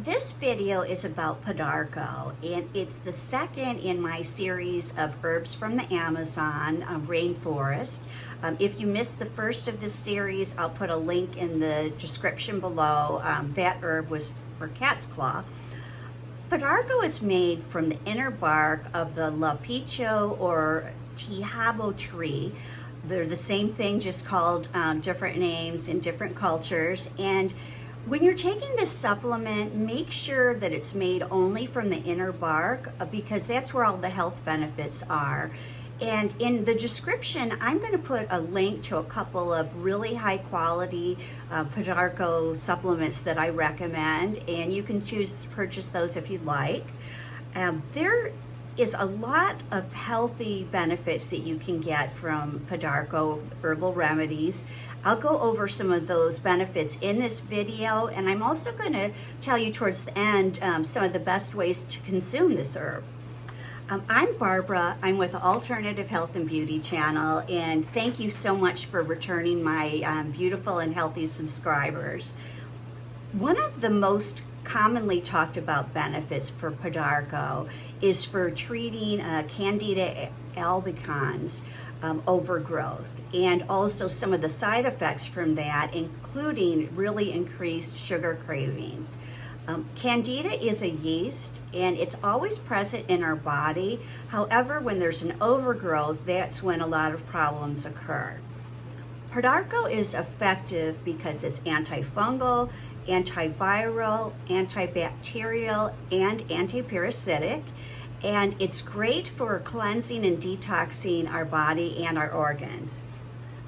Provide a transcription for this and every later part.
This video is about Pau Darco, and it's the second in my series of herbs from the Amazon, Rainforest. If you missed the first of this series, I'll put a link in the description below. That herb was for cat's claw. Pau Darco is made from the inner bark of the lapicho or tihabo tree. They're the same thing, just called different names in different cultures. And when you're taking this supplement, make sure that it's made only from the inner bark because that's where all the health benefits are. And in the description, I'm going to put a link to a couple of really high quality Pau Darco supplements that I recommend, and you can choose to purchase those if you'd like. There is a lot of healthy benefits that you can get from Pau Darco herbal remedies. I'll go over some of those benefits in this video, and I'm also going to tell you towards the end some of the best ways to consume this herb. I'm Barbara. I'm with the Alternative Health and Beauty channel, and thank you so much for returning my beautiful and healthy subscribers. One of the most commonly talked about benefits for Pau Darco is for treating Candida albicans overgrowth, and also some of the side effects from that, including really increased sugar cravings. Candida is a yeast, and it's always present in our body. However, when there's an overgrowth, that's when a lot of problems occur. Pau Darco is effective because it's antifungal, antiviral, antibacterial, and antiparasitic, and it's great for cleansing and detoxing our body and our organs.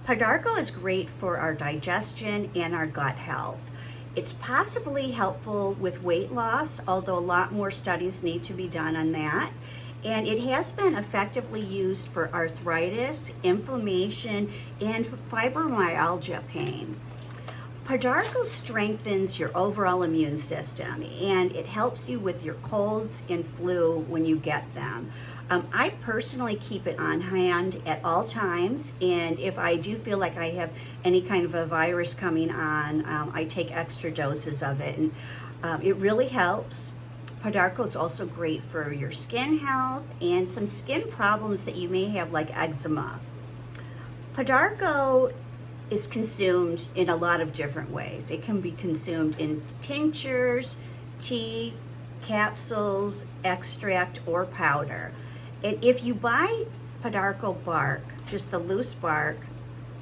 Pau Darco is great for our digestion and our gut health. It's possibly helpful with weight loss, although a lot more studies need to be done on that. And it has been effectively used for arthritis, inflammation, and fibromyalgia pain. Pau Darco strengthens your overall immune system, and it helps you with your colds and flu when you get them. I personally keep it on hand at all times, and if I do feel like I have any kind of a virus coming on, I take extra doses of it, and it really helps. Pau Darco is also great for your skin health and some skin problems that you may have, like eczema. Pau Darco is consumed in a lot of different ways. It can be consumed in tinctures, tea, capsules, extract, or powder. And if you buy Pau Darco bark, just the loose bark,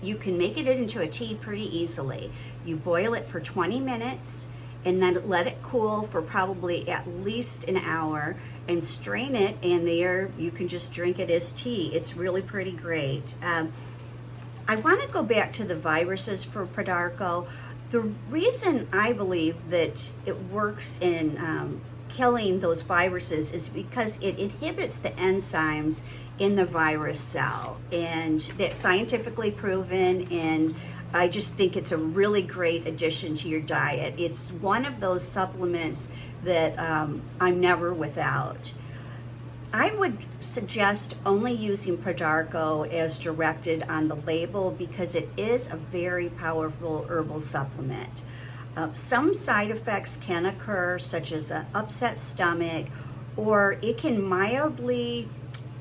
you can make it into a tea pretty easily. You boil it for 20 minutes and then let it cool for probably at least an hour and strain it, and there you can just drink it as tea. It's really pretty great. I want to go back to the viruses for Pau Darco. The reason I believe that it works in killing those viruses is because it inhibits the enzymes in the virus cell, and that's scientifically proven, and I just think it's a really great addition to your diet. It's one of those supplements that I'm never without. I would suggest only using Pau Darco as directed on the label because it is a very powerful herbal supplement. Some side effects can occur, such as an upset stomach, or it can mildly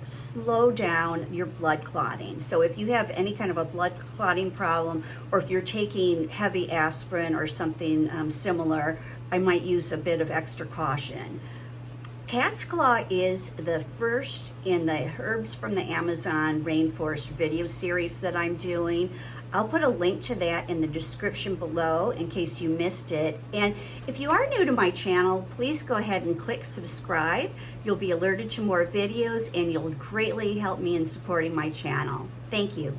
slow down your blood clotting. So if you have any kind of a blood clotting problem, or if you're taking heavy aspirin or something similar, I might use a bit of extra caution. Cat's Claw is the first in the Herbs from the Amazon Rainforest video series that I'm doing. I'll put a link to that in the description below in case you missed it. And if you are new to my channel, please go ahead and click subscribe. You'll be alerted to more videos, and you'll greatly help me in supporting my channel. Thank you.